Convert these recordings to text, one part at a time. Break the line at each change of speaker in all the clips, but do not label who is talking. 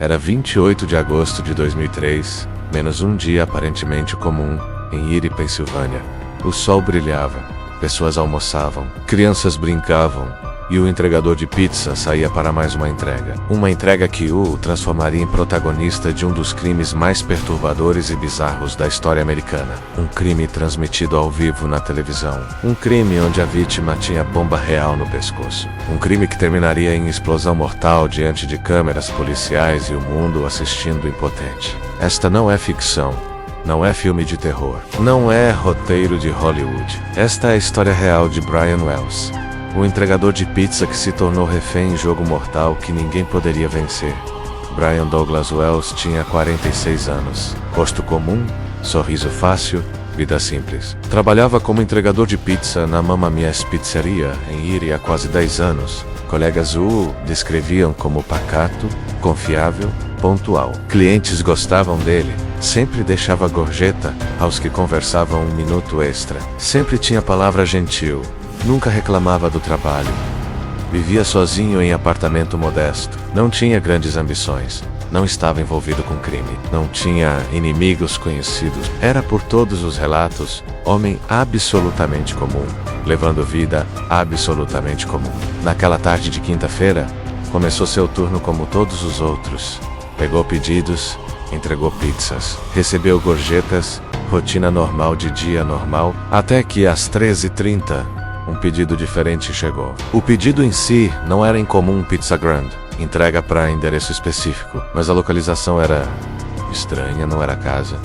Era 28 de agosto de 2003, menos um dia aparentemente comum, em Erie, Pensilvânia. O sol brilhava, pessoas almoçavam, crianças brincavam, e o entregador de pizza saía para mais uma entrega. Uma entrega que o transformaria em protagonista de um dos crimes mais perturbadores e bizarros da história americana. Um crime transmitido ao vivo na televisão. Um crime onde a vítima tinha bomba real no pescoço. Um crime que terminaria em explosão mortal diante de câmeras policiais e o mundo assistindo impotente. Esta não é ficção. Não é filme de terror. Não é roteiro de Hollywood. Esta é a história real de Brian Wells. O entregador de pizza que se tornou refém em jogo mortal que ninguém poderia vencer. Brian Douglas Wells tinha 46 anos. Rosto comum, sorriso fácil, vida simples. Trabalhava como entregador de pizza na Mamma Mia's Pizzeria, em Erie, há quase 10 anos. Colegas o descreviam como pacato, confiável, pontual. Clientes gostavam dele. Sempre deixava gorjeta aos que conversavam um minuto extra. Sempre tinha palavra gentil. Nunca reclamava do trabalho. Vivia sozinho em apartamento modesto. Não tinha grandes ambições. Não estava envolvido com crime. Não tinha inimigos conhecidos. Era, por todos os relatos, homem absolutamente comum, levando vida absolutamente comum. Naquela tarde de quinta-feira, começou seu turno como todos os outros. Pegou pedidos, entregou pizzas, recebeu gorjetas, rotina normal de dia normal, até que às 13h30, um pedido diferente chegou. O pedido em si não era incomum pizza grand, entrega para endereço específico, mas a localização era estranha, não era casa,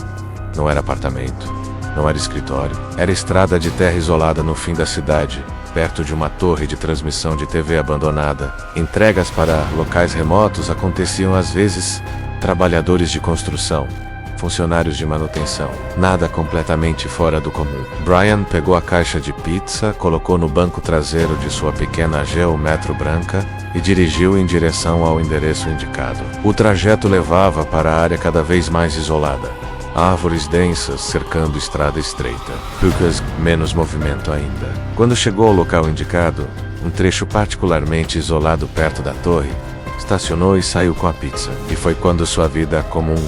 não era apartamento, não era escritório, era estrada de terra isolada no fim da cidade, perto de uma torre de transmissão de TV abandonada. Entregas para locais remotos aconteciam às vezes trabalhadores de construção, funcionários de manutenção. Nada completamente fora do comum. Brian pegou a caixa de pizza, colocou no banco traseiro de sua pequena Geo Metro branca e dirigiu em direção ao endereço indicado. O trajeto levava para a área cada vez mais isolada. Árvores densas cercando estrada estreita. Ruas, menos movimento ainda. Quando chegou ao local indicado, um trecho particularmente isolado perto da torre, estacionou e saiu com a pizza. E foi quando sua vida comum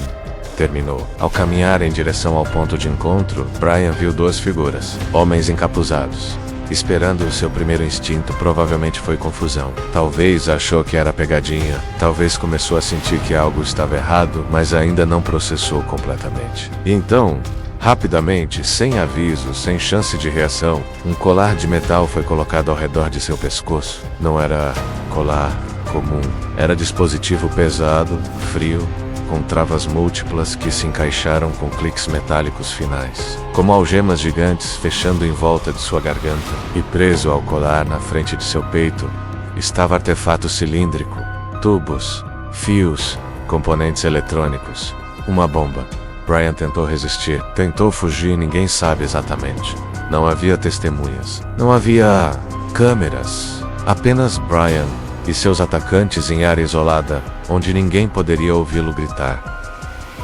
terminou. Ao caminhar em direção ao ponto de encontro, Brian viu duas figuras, homens encapuzados. Esperando o seu primeiro instinto, provavelmente foi confusão. Talvez achou que era pegadinha, talvez começou a sentir que algo estava errado, mas ainda não processou completamente. E então, rapidamente, sem aviso, sem chance de reação, um colar de metal foi colocado ao redor de seu pescoço. Não era colar comum, era dispositivo pesado, frio, com travas múltiplas que se encaixaram com cliques metálicos finais, como algemas gigantes fechando em volta de sua garganta. E preso ao colar na frente de seu peito, estava artefato cilíndrico, tubos, fios, componentes eletrônicos, uma bomba. Brian tentou resistir, tentou fugir, ninguém sabe exatamente. Não havia testemunhas, não havia câmeras, apenas Brian e seus atacantes em área isolada, onde ninguém poderia ouvi-lo gritar.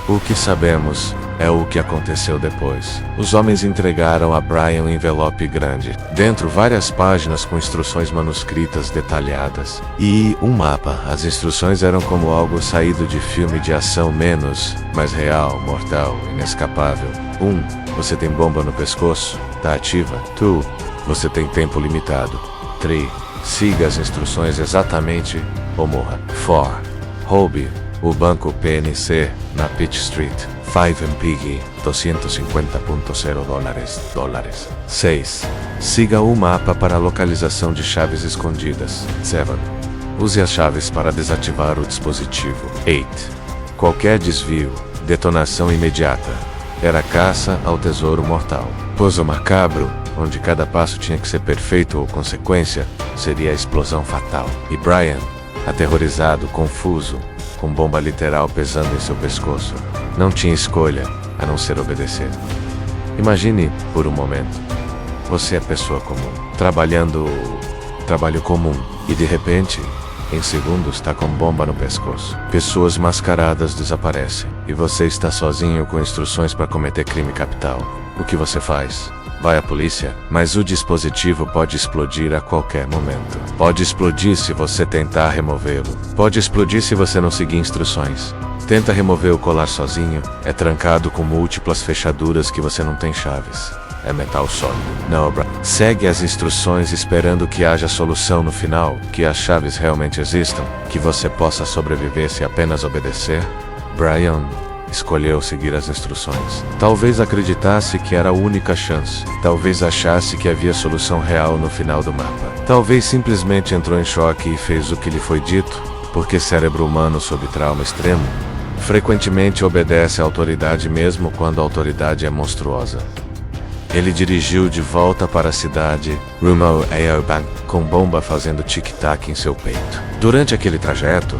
O que sabemos é o que aconteceu depois. Os homens entregaram a Brian um envelope grande, dentro várias páginas com instruções manuscritas detalhadas, e um mapa. As instruções eram como algo saído de filme de ação menos, mais real, mortal, inescapável. 1. Você tem bomba no pescoço, tá ativa. 2. Você tem tempo limitado. 3. Siga as instruções exatamente ou morra. 4. Roube o banco PNC na Pitt Street. 5 Piggy, $250.0. 6. Siga o mapa para a localização de chaves escondidas. 7. Use as chaves para desativar o dispositivo. 8. Qualquer desvio, detonação imediata. Era caça ao tesouro mortal. Pouso macabro, onde cada passo tinha que ser perfeito ou consequência, seria a explosão fatal. E Brian, aterrorizado, confuso, com bomba literal pesando em seu pescoço, não tinha escolha a não ser obedecer. Imagine, por um momento, você é pessoa comum, trabalho comum, e de repente, em segundos está com bomba no pescoço. Pessoas mascaradas desaparecem, e você está sozinho com instruções para cometer crime capital. O que você faz? Vai à polícia, mas o dispositivo pode explodir a qualquer momento. Pode explodir se você tentar removê-lo. Pode explodir se você não seguir instruções. Tenta remover o colar sozinho, é trancado com múltiplas fechaduras que você não tem chaves. É metal sólido. Não, Brian. Segue as instruções esperando que haja solução no final, que as chaves realmente existam, que você possa sobreviver se apenas obedecer. Brian escolheu seguir as instruções. Talvez acreditasse que era a única chance. Talvez achasse que havia solução real no final do mapa. Talvez simplesmente entrou em choque e fez o que lhe foi dito, porque cérebro humano sob trauma extremo frequentemente obedece à autoridade mesmo quando a autoridade é monstruosa. Ele dirigiu de volta para a cidade rumo a Aoban, com bomba fazendo tic-tac em seu peito. Durante aquele trajeto,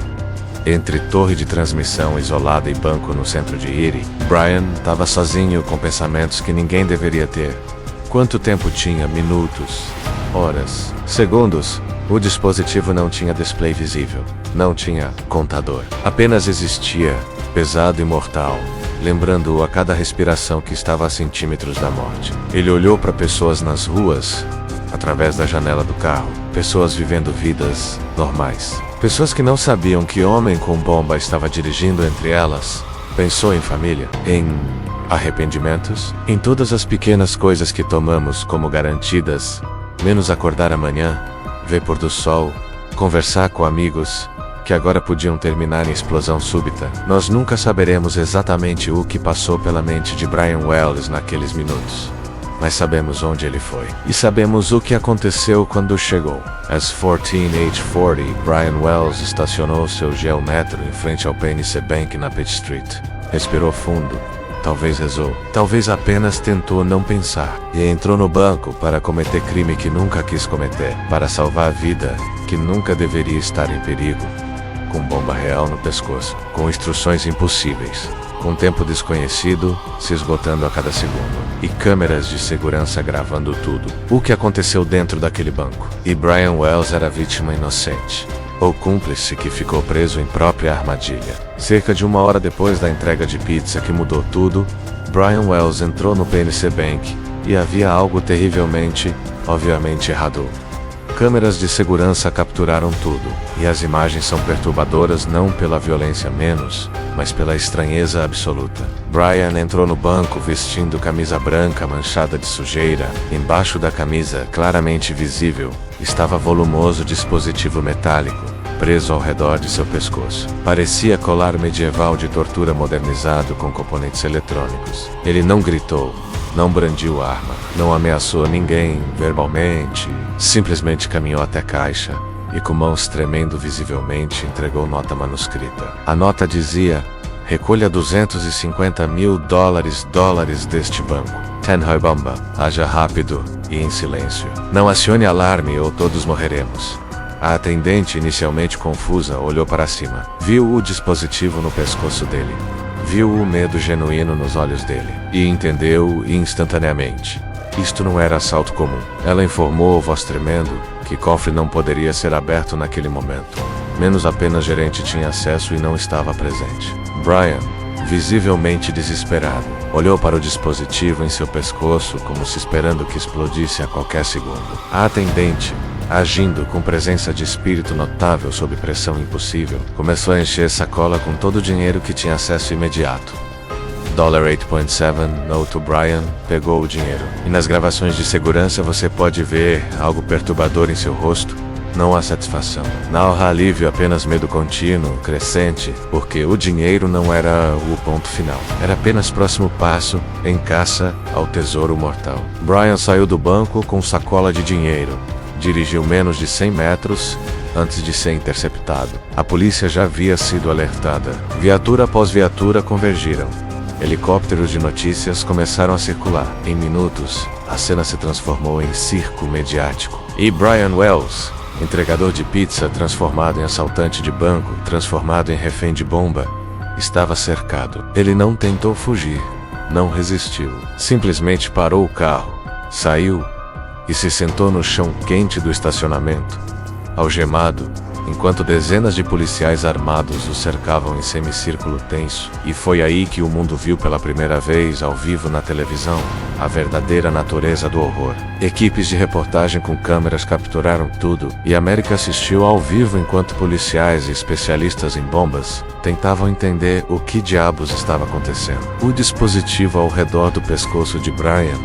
entre torre de transmissão isolada e banco no centro de Erie, Brian estava sozinho com pensamentos que ninguém deveria ter. Quanto tempo tinha? Minutos? Horas? Segundos? O dispositivo não tinha display visível. Não tinha contador. Apenas existia, pesado e mortal, lembrando-o a cada respiração que estava a centímetros da morte. Ele olhou para pessoas nas ruas, através da janela do carro. Pessoas vivendo vidas normais. Pessoas que não sabiam que homem com bomba estava dirigindo entre elas. Pensou em família, em arrependimentos, em todas as pequenas coisas que tomamos como garantidas, menos acordar amanhã, ver pôr do sol, conversar com amigos, que agora podiam terminar em explosão súbita. Nós nunca saberemos exatamente o que passou pela mente de Brian Wells naqueles minutos. Mas sabemos onde ele foi. E sabemos o que aconteceu quando chegou. Às 14h40, Brian Wells estacionou seu Geometro em frente ao PNC Bank na Pitt Street. Respirou fundo. Talvez rezou. Talvez apenas tentou não pensar. E entrou no banco para cometer crime que nunca quis cometer. Para salvar a vida que nunca deveria estar em perigo. Com bomba real no pescoço. Com instruções impossíveis. Com tempo desconhecido, se esgotando a cada segundo. E câmeras de segurança gravando tudo. O que aconteceu dentro daquele banco. E Brian Wells era vítima inocente. Ou cúmplice que ficou preso em própria armadilha. Cerca de 1 hora depois da entrega de pizza que mudou tudo, Brian Wells entrou no PNC Bank e havia algo terrivelmente, obviamente errado. Câmeras de segurança capturaram tudo, e as imagens são perturbadoras não pela violência menos, mas pela estranheza absoluta. Brian entrou no banco vestindo camisa branca manchada de sujeira. Embaixo da camisa, claramente visível, estava volumoso dispositivo metálico, preso ao redor de seu pescoço. Parecia colar medieval de tortura modernizado com componentes eletrônicos. Ele não gritou, não brandiu arma, não ameaçou ninguém verbalmente, simplesmente caminhou até a caixa e com mãos tremendo visivelmente entregou nota manuscrita. A nota dizia: recolha $250 mil deste banco. Tenhoi bomba. Haja rápido e em silêncio. Não acione alarme ou todos morreremos. A atendente, inicialmente confusa, olhou para cima. Viu o dispositivo no pescoço dele. Viu o medo genuíno nos olhos dele. E entendeu instantaneamente. Isto não era assalto comum. Ela informou, voz tremendo, que cofre não poderia ser aberto naquele momento. Menos apenas gerente tinha acesso e não estava presente. Brian, visivelmente desesperado, olhou para o dispositivo em seu pescoço como se esperando que explodisse a qualquer segundo. A atendente, agindo com presença de espírito notável sob pressão impossível, começou a encher sacola com todo o dinheiro que tinha acesso imediato. $8.7, no to Brian, pegou o dinheiro. E nas gravações de segurança você pode ver algo perturbador em seu rosto. Não há satisfação. Não há alívio, apenas medo contínuo, crescente, porque o dinheiro não era o ponto final. Era apenas próximo passo em caça ao tesouro mortal. Brian saiu do banco com sacola de dinheiro. Dirigiu menos de 100 metros antes de ser interceptado. A polícia já havia sido alertada. Viatura após viatura convergiram. Helicópteros de notícias começaram a circular. Em minutos, a cena se transformou em circo mediático. E Brian Wells, entregador de pizza transformado em assaltante de banco, transformado em refém de bomba, estava cercado. Ele não tentou fugir, não resistiu. Simplesmente parou o carro, saiu e se sentou no chão quente do estacionamento, algemado, enquanto dezenas de policiais armados o cercavam em semicírculo tenso. E foi aí que o mundo viu pela primeira vez, ao vivo na televisão, a verdadeira natureza do horror. Equipes de reportagem com câmeras capturaram tudo, e a América assistiu ao vivo enquanto policiais e especialistas em bombas tentavam entender o que diabos estava acontecendo. O dispositivo ao redor do pescoço de Brian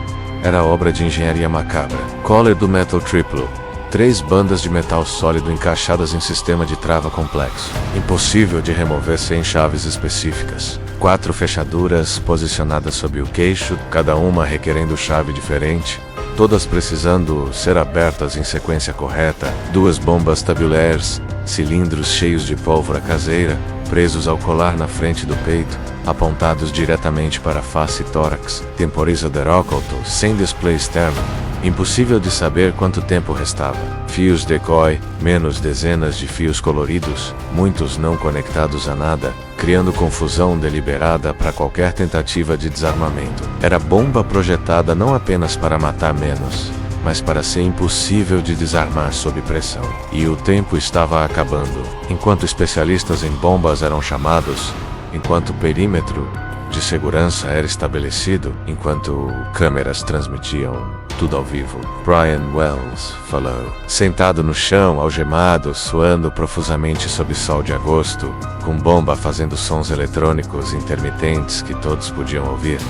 era obra de engenharia macabra. Collar do metal triplo. 3 bandas de metal sólido encaixadas em sistema de trava complexo. Impossível de remover sem chaves específicas. 4 fechaduras posicionadas sob o queixo, cada uma requerendo chave diferente, todas precisando ser abertas em sequência correta. 2 bombas tabulaires, cilindros cheios de pólvora caseira, presos ao colar na frente do peito, apontados diretamente para a face e tórax. Temporizador oculto, sem display externo. Impossível de saber quanto tempo restava. Fios decoy, menos dezenas de fios coloridos, muitos não conectados a nada, criando confusão deliberada para qualquer tentativa de desarmamento. Era bomba projetada não apenas para matar menos, mas para ser impossível de desarmar sob pressão. E o tempo estava acabando. Enquanto especialistas em bombas eram chamados, enquanto o perímetro de segurança era estabelecido, enquanto câmeras transmitiam tudo ao vivo, Brian Wells falou. Sentado no chão, algemado, suando profusamente sob sol de agosto, com bomba fazendo sons eletrônicos intermitentes que todos podiam ouvir,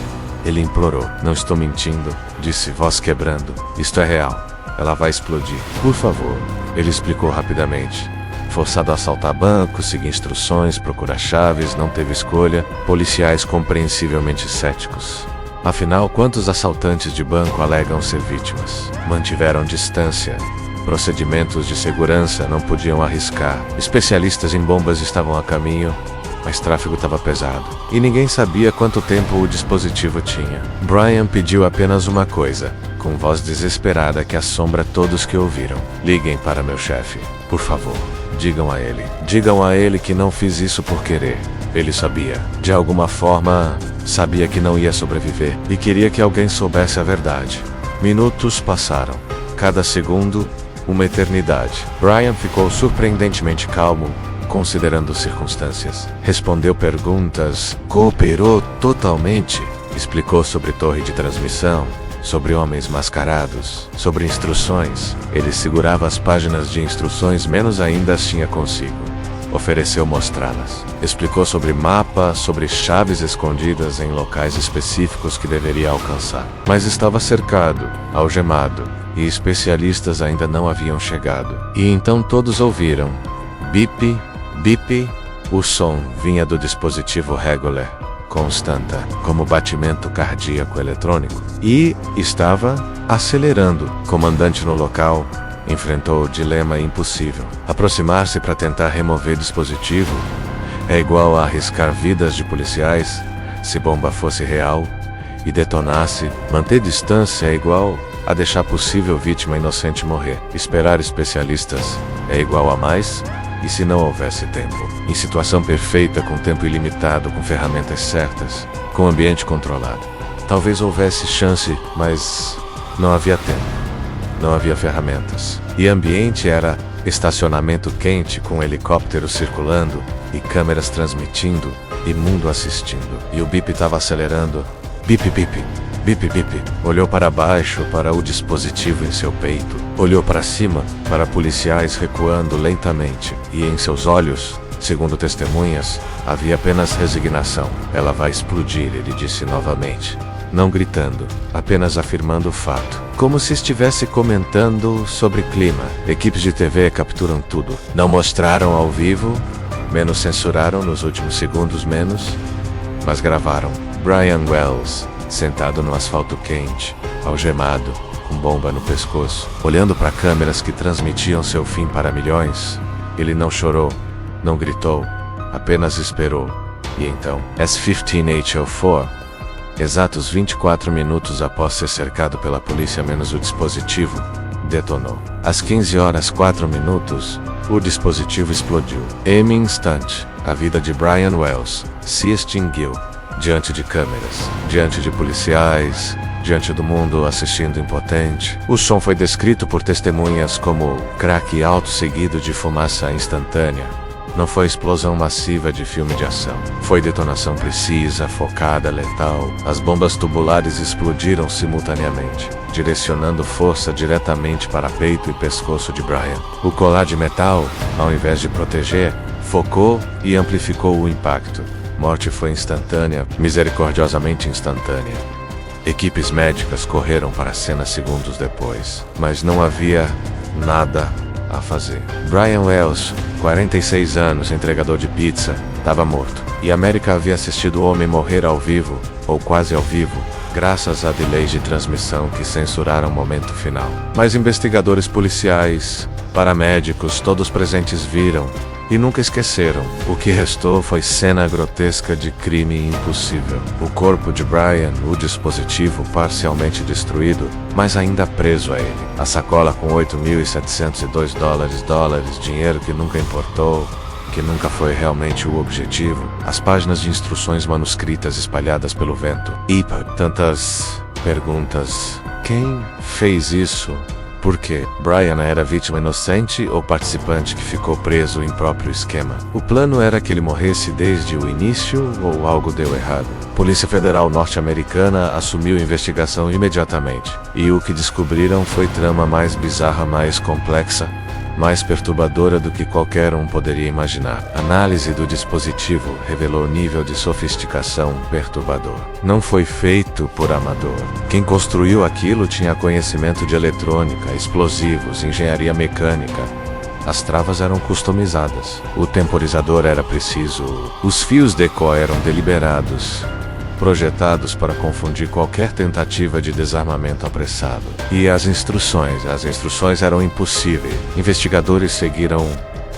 ele implorou. Não estou mentindo, disse, voz quebrando. Isto é real. Ela vai explodir. Por favor. Ele explicou rapidamente. Forçado a assaltar bancos, seguir instruções, procurar chaves, não teve escolha, policiais compreensivelmente céticos. Afinal, quantos assaltantes de banco alegam ser vítimas? Mantiveram distância. Procedimentos de segurança não podiam arriscar. Especialistas em bombas estavam a caminho, mas tráfego estava pesado. E ninguém sabia quanto tempo o dispositivo tinha. Brian pediu apenas uma coisa, com voz desesperada que assombra todos que ouviram. Liguem para meu chefe, por favor. Digam a ele. Digam a ele que não fiz isso por querer. Ele sabia. De alguma forma, sabia que não ia sobreviver. E queria que alguém soubesse a verdade. Minutos passaram. Cada segundo, uma eternidade. Brian ficou surpreendentemente calmo, considerando as circunstâncias. Respondeu perguntas. Cooperou totalmente. Explicou sobre torre de transmissão, sobre homens mascarados, sobre instruções. Ele segurava as páginas de instruções, menos ainda as tinha consigo. Ofereceu mostrá-las. Explicou sobre mapa, sobre chaves escondidas em locais específicos que deveria alcançar. Mas estava cercado, algemado, e especialistas ainda não haviam chegado. E então todos ouviram. Bip, bip. O som vinha do dispositivo regular, constante, como batimento cardíaco eletrônico. E estava acelerando. Comandante no local enfrentou o dilema impossível. Aproximar-se para tentar remover dispositivo é igual a arriscar vidas de policiais se bomba fosse real e detonasse. Manter distância é igual a deixar possível vítima inocente morrer. Esperar especialistas é igual a mais, e se não houvesse tempo. Em situação perfeita, com tempo ilimitado, com ferramentas certas, com ambiente controlado. Talvez houvesse chance, mas não havia tempo. Não havia ferramentas. E ambiente era estacionamento quente, com helicópteros circulando, e câmeras transmitindo, e mundo assistindo. E o bip estava acelerando. Bip, bip. Bip, bip. Olhou para baixo, para o dispositivo em seu peito. Olhou para cima, para policiais recuando lentamente. E em seus olhos, segundo testemunhas, havia apenas resignação. Ela vai explodir, ele disse novamente. Não gritando, apenas afirmando o fato. Como se estivesse comentando sobre clima. Equipes de TV capturam tudo. Não mostraram ao vivo, menos censuraram nos últimos segundos menos, mas gravaram. Brian Wells, sentado no asfalto quente, algemado, com bomba no pescoço, olhando para câmeras que transmitiam seu fim para milhões. Ele não chorou, não gritou, apenas esperou. E então, S-15H04, exatos 24 minutos após ser cercado pela polícia menos o dispositivo, detonou. Às 15h04, o dispositivo explodiu. Em instante, a vida de Brian Wells se extinguiu. Diante de câmeras, diante de policiais, diante do mundo assistindo impotente. O som foi descrito por testemunhas como craque alto seguido de fumaça instantânea. Não foi explosão massiva de filme de ação. Foi detonação precisa, focada, letal. As bombas tubulares explodiram simultaneamente, direcionando força diretamente para peito e pescoço de Brian. O colar de metal, ao invés de proteger, focou e amplificou o impacto. Morte foi instantânea, misericordiosamente instantânea. Equipes médicas correram para a cena segundos depois, mas não havia nada a fazer. Brian Wells, 46 anos, entregador de pizza, estava morto. E a América havia assistido o homem morrer ao vivo, ou quase ao vivo, graças a delays de transmissão que censuraram o momento final. Mas investigadores policiais, paramédicos, todos presentes viram e nunca esqueceram. O que restou foi cena grotesca de crime impossível. O corpo de Brian, o dispositivo parcialmente destruído, mas ainda preso a ele. A sacola com $8.702, dinheiro que nunca importou, que nunca foi realmente o objetivo. As páginas de instruções manuscritas espalhadas pelo vento. E tantas perguntas. Quem fez isso? Por quê? Brian era vítima inocente ou participante que ficou preso em próprio esquema? O plano era que ele morresse desde o início ou algo deu errado? Polícia Federal norte-americana assumiu a investigação imediatamente. E o que descobriram foi trama mais bizarra, mais complexa, mais perturbadora do que qualquer um poderia imaginar. Análise do dispositivo revelou nível de sofisticação perturbador. Não foi feito por amador. Quem construiu aquilo tinha conhecimento de eletrônica, explosivos, engenharia mecânica. As travas eram customizadas. O temporizador era preciso. Os fios deco eram deliberados, projetados para confundir qualquer tentativa de desarmamento apressado. E as instruções eram impossíveis. Investigadores seguiram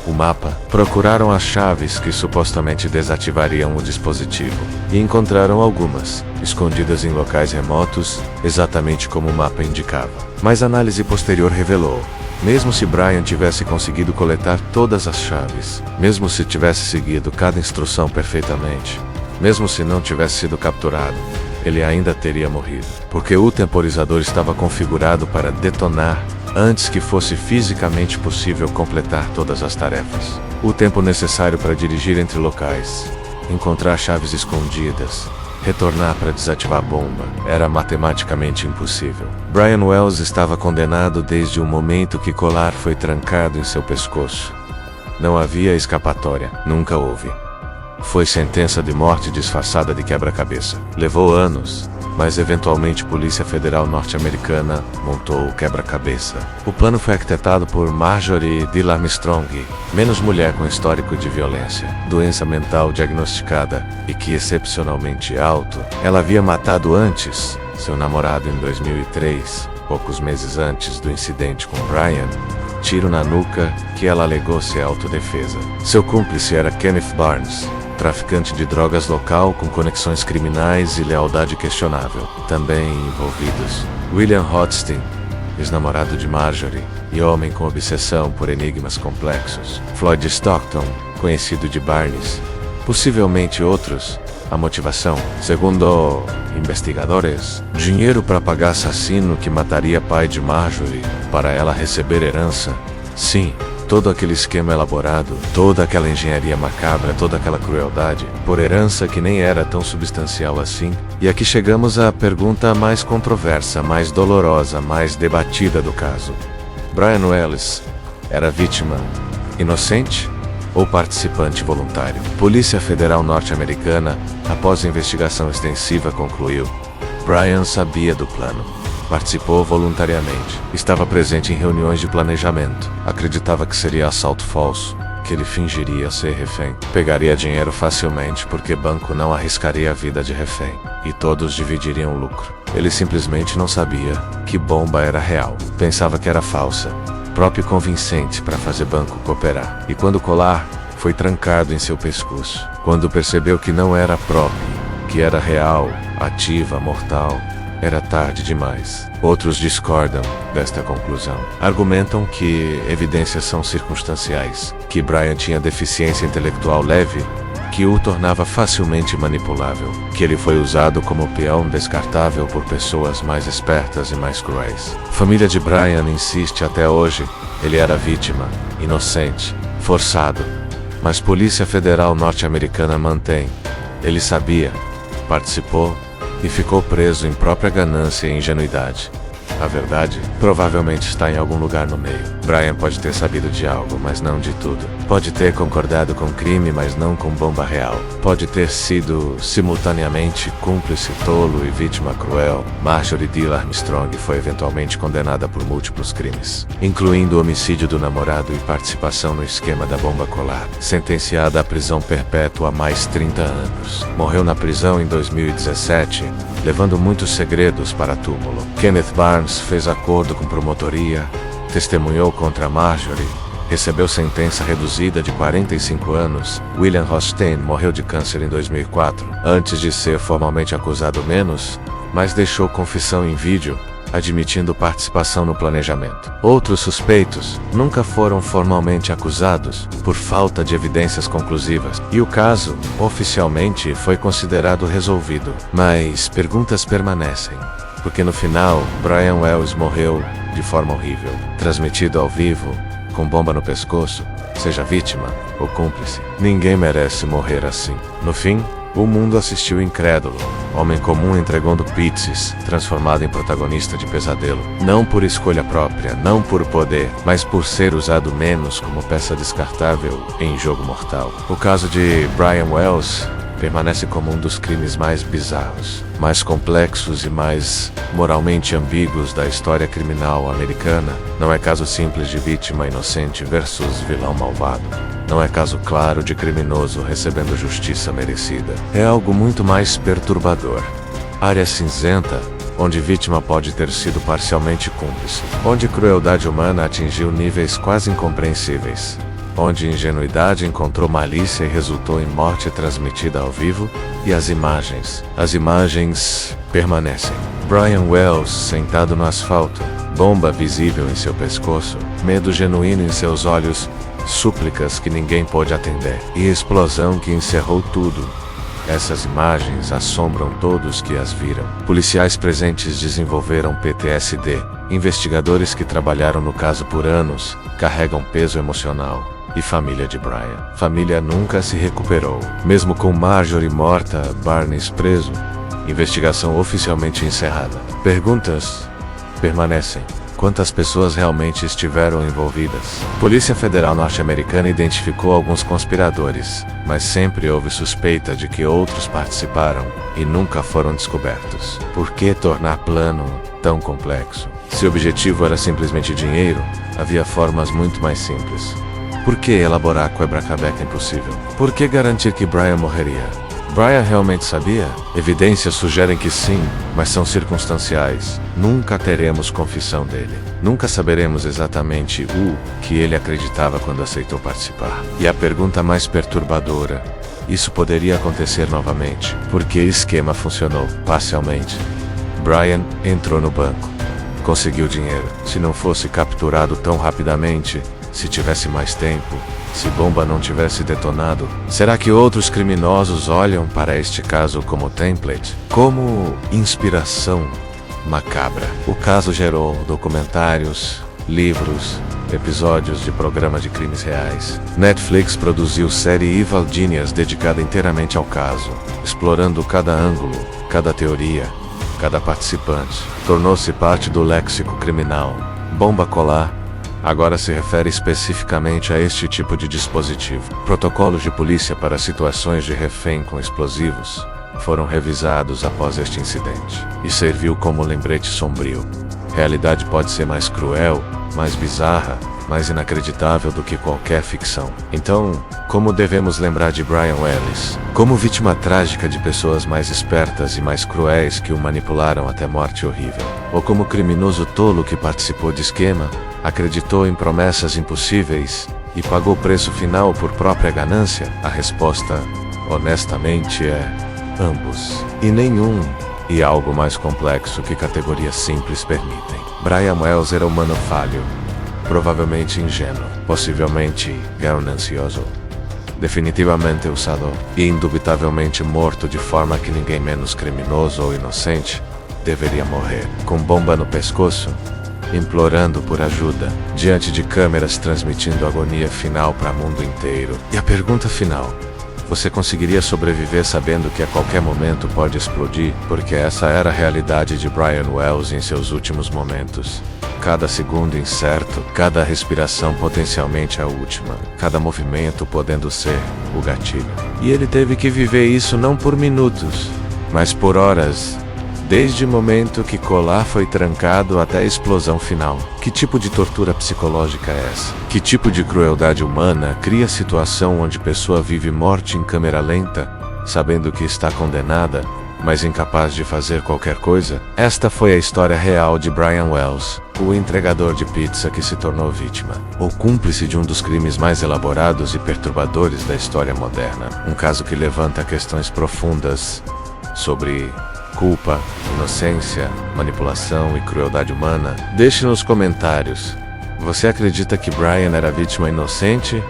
o mapa, procuraram as chaves que supostamente desativariam o dispositivo, e encontraram algumas, escondidas em locais remotos, exatamente como o mapa indicava. Mas a análise posterior revelou: mesmo se Brian tivesse conseguido coletar todas as chaves, mesmo se tivesse seguido cada instrução perfeitamente, mesmo se não tivesse sido capturado, ele ainda teria morrido, porque o temporizador estava configurado para detonar antes que fosse fisicamente possível completar todas as tarefas. O tempo necessário para dirigir entre locais, encontrar chaves escondidas, retornar para desativar a bomba, era matematicamente impossível. Brian Wells estava condenado desde o momento que colar foi trancado em seu pescoço. Não havia escapatória, nunca houve. Foi sentença de morte disfarçada de quebra-cabeça. Levou anos, mas eventualmente a Polícia Federal norte-americana montou o quebra-cabeça. O plano foi arquitetado por Marjorie Dillard Armstrong, menos mulher com histórico de violência, doença mental diagnosticada e que excepcionalmente alto. Ela havia matado antes seu namorado em 2003, poucos meses antes do incidente com Brian. Tiro na nuca que ela alegou ser autodefesa. Seu cúmplice era Kenneth Barnes, traficante de drogas local com conexões criminais e lealdade questionável. Também envolvidos William Hodgson, ex-namorado de Marjorie e homem com obsessão por enigmas complexos. Floyd Stockton, conhecido de Barnes. Possivelmente outros. A motivação, segundo investigadores, dinheiro para pagar assassino que mataria pai de Marjorie para ela receber herança. Sim, todo aquele esquema elaborado, toda aquela engenharia macabra, toda aquela crueldade, por herança que nem era tão substancial assim. E aqui chegamos à pergunta mais controversa, mais dolorosa, mais debatida do caso. Brian Wells era vítima inocente ou participante voluntário? Polícia Federal norte-americana, após investigação extensiva, concluiu: Brian sabia do plano. Participou voluntariamente. Estava presente em reuniões de planejamento. Acreditava que seria assalto falso, que ele fingiria ser refém. Pegaria dinheiro facilmente porque banco não arriscaria a vida de refém. E todos dividiriam o lucro. Ele simplesmente não sabia que bomba era real. Pensava que era falsa. Próprio convincente para fazer banco cooperar. E quando o colar foi trancado em seu pescoço, quando percebeu que não era próprio, que era real, ativa, mortal, era tarde demais. Outros discordam desta conclusão. Argumentam que evidências são circunstanciais, que Brian tinha deficiência intelectual leve, que o tornava facilmente manipulável, que ele foi usado como peão descartável por pessoas mais espertas e mais cruéis. A família de Brian insiste até hoje, ele era vítima, inocente, forçado, mas Polícia Federal norte-americana mantém. Ele sabia, participou e ficou preso em própria ganância e ingenuidade. A verdade provavelmente está em algum lugar no meio. Brian pode ter sabido de algo, mas não de tudo. Pode ter concordado com crime, mas não com bomba real. Pode ter sido simultaneamente cúmplice tolo e vítima cruel. Marjorie Diehl Armstrong foi eventualmente condenada por múltiplos crimes, incluindo o homicídio do namorado e participação no esquema da bomba colar. Sentenciada à prisão perpétua há mais 30 anos. Morreu na prisão em 2017, levando muitos segredos para túmulo. Kenneth Barnes fez acordo com promotoria, testemunhou contra Marjorie, recebeu sentença reduzida de 45 anos. William Rothstein morreu de câncer em 2004, antes de ser formalmente acusado menos, mas deixou confissão em vídeo, admitindo participação no planejamento. Outros suspeitos nunca foram formalmente acusados por falta de evidências conclusivas, e o caso, oficialmente, foi considerado resolvido. Mas perguntas permanecem, porque no final, Brian Wells morreu de forma horrível, transmitido ao vivo, com bomba no pescoço, seja vítima ou cúmplice. Ninguém merece morrer assim. No fim, o mundo assistiu incrédulo. Homem comum entregando pizzas, transformado em protagonista de pesadelo. Não por escolha própria, não por poder, mas por ser usado menos como peça descartável em jogo mortal. O caso de Brian Wells permanece como um dos crimes mais bizarros, mais complexos e mais moralmente ambíguos da história criminal americana. Não é caso simples de vítima inocente versus vilão malvado. Não é caso claro de criminoso recebendo justiça merecida. É algo muito mais perturbador. Área cinzenta, onde vítima pode ter sido parcialmente cúmplice. Onde crueldade humana atingiu níveis quase incompreensíveis. Onde ingenuidade encontrou malícia e resultou em morte transmitida ao vivo. E as imagens permanecem. Brian Wells sentado no asfalto, bomba visível em seu pescoço, medo genuíno em seus olhos, súplicas que ninguém pôde atender, e explosão que encerrou tudo. Essas imagens assombram todos que as viram. Policiais presentes desenvolveram PTSD. Investigadores que trabalharam no caso por anos carregam peso emocional. E família de Brian. Família nunca se recuperou. Mesmo com Marjorie morta, Barnes preso, investigação oficialmente encerrada. Perguntas permanecem. Quantas pessoas realmente estiveram envolvidas? Polícia Federal norte-americana identificou alguns conspiradores, mas sempre houve suspeita de que outros participaram e nunca foram descobertos. Por que tornar plano tão complexo? Se o objetivo era simplesmente dinheiro, havia formas muito mais simples. Por que elaborar quebra-cabeça impossível? Por que garantir que Brian morreria? Brian realmente sabia? Evidências sugerem que sim, mas são circunstanciais. Nunca teremos confissão dele. Nunca saberemos exatamente o que ele acreditava quando aceitou participar. E a pergunta mais perturbadora: isso poderia acontecer novamente? Porque o esquema funcionou parcialmente. Brian entrou no banco. Conseguiu dinheiro. Se não fosse capturado tão rapidamente, se tivesse mais tempo, se bomba não tivesse detonado, será que outros criminosos olham para este caso como template? Como inspiração macabra? O caso gerou documentários, livros, episódios de programas de crimes reais. Netflix produziu série Evil Genius dedicada inteiramente ao caso, explorando cada ângulo, cada teoria, cada participante. Tornou-se parte do léxico criminal. Bomba colar agora se refere especificamente a este tipo de dispositivo. Protocolos de polícia para situações de refém com explosivos foram revisados após este incidente, e serviu como lembrete sombrio. Realidade pode ser mais cruel, mais bizarra, mais inacreditável do que qualquer ficção. Então, como devemos lembrar de Brian Wells? Como vítima trágica de pessoas mais espertas e mais cruéis que o manipularam até morte horrível? Ou como criminoso tolo que participou de esquema, acreditou em promessas impossíveis e pagou o preço final por própria ganância? A resposta, honestamente, é ambos. E nenhum. E algo mais complexo que categorias simples permitem. Brian Wells era humano falho, provavelmente ingênuo, possivelmente ganancioso. definitivamente usado e indubitavelmente morto de forma que ninguém menos criminoso ou inocente deveria morrer, com bomba no pescoço, implorando por ajuda, diante de câmeras transmitindo agonia final para o mundo inteiro. E a pergunta final: você conseguiria sobreviver sabendo que a qualquer momento pode explodir? Porque essa era a realidade de Brian Wells em seus últimos momentos. Cada segundo incerto, cada respiração potencialmente a última, cada movimento podendo ser o gatilho. E ele teve que viver isso não por minutos, mas por horas, desde o momento que Kolar foi trancado até a explosão final. Que tipo de tortura psicológica é essa? Que tipo de crueldade humana cria a situação onde pessoa vive morte em câmera lenta, sabendo que está condenada, mas incapaz de fazer qualquer coisa? Esta foi a história real de Brian Wells, o entregador de pizza que se tornou vítima, ou cúmplice de um dos crimes mais elaborados e perturbadores da história moderna. Um caso que levanta questões profundas sobre culpa, inocência, manipulação e crueldade humana. Deixe nos comentários: você acredita que Brian era vítima inocente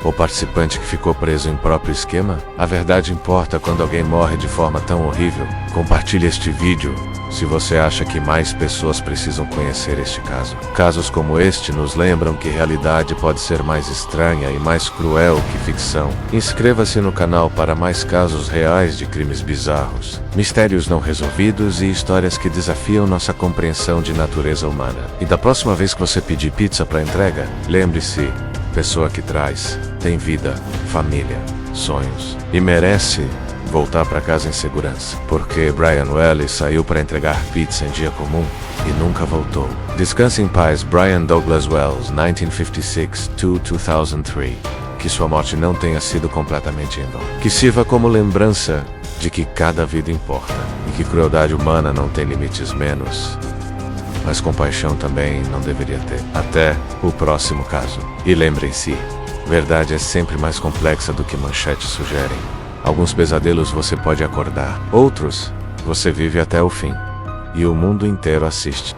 ou participante que ficou preso em próprio esquema? A verdade importa quando alguém morre de forma tão horrível. Compartilhe este vídeo se você acha que mais pessoas precisam conhecer este caso. Casos como este nos lembram que realidade pode ser mais estranha e mais cruel que ficção. Inscreva-se no canal para mais casos reais de crimes bizarros, mistérios não resolvidos e histórias que desafiam nossa compreensão de natureza humana. E da próxima vez que você pedir pizza para entrega, lembre-se: pessoa que traz tem vida, família, sonhos e merece voltar para casa em segurança. Porque Brian Wells saiu para entregar pizza em dia comum e nunca voltou. Descanse em paz, Brian Douglas Wells, 1956–2003. Que sua morte não tenha sido completamente em vão. Que sirva como lembrança de que cada vida importa e que crueldade humana não tem limites menos, mas compaixão também não deveria ter. Até o próximo caso. E lembrem-se, verdade é sempre mais complexa do que manchetes sugerem. Alguns pesadelos você pode acordar, outros você vive até o fim. E o mundo inteiro assiste.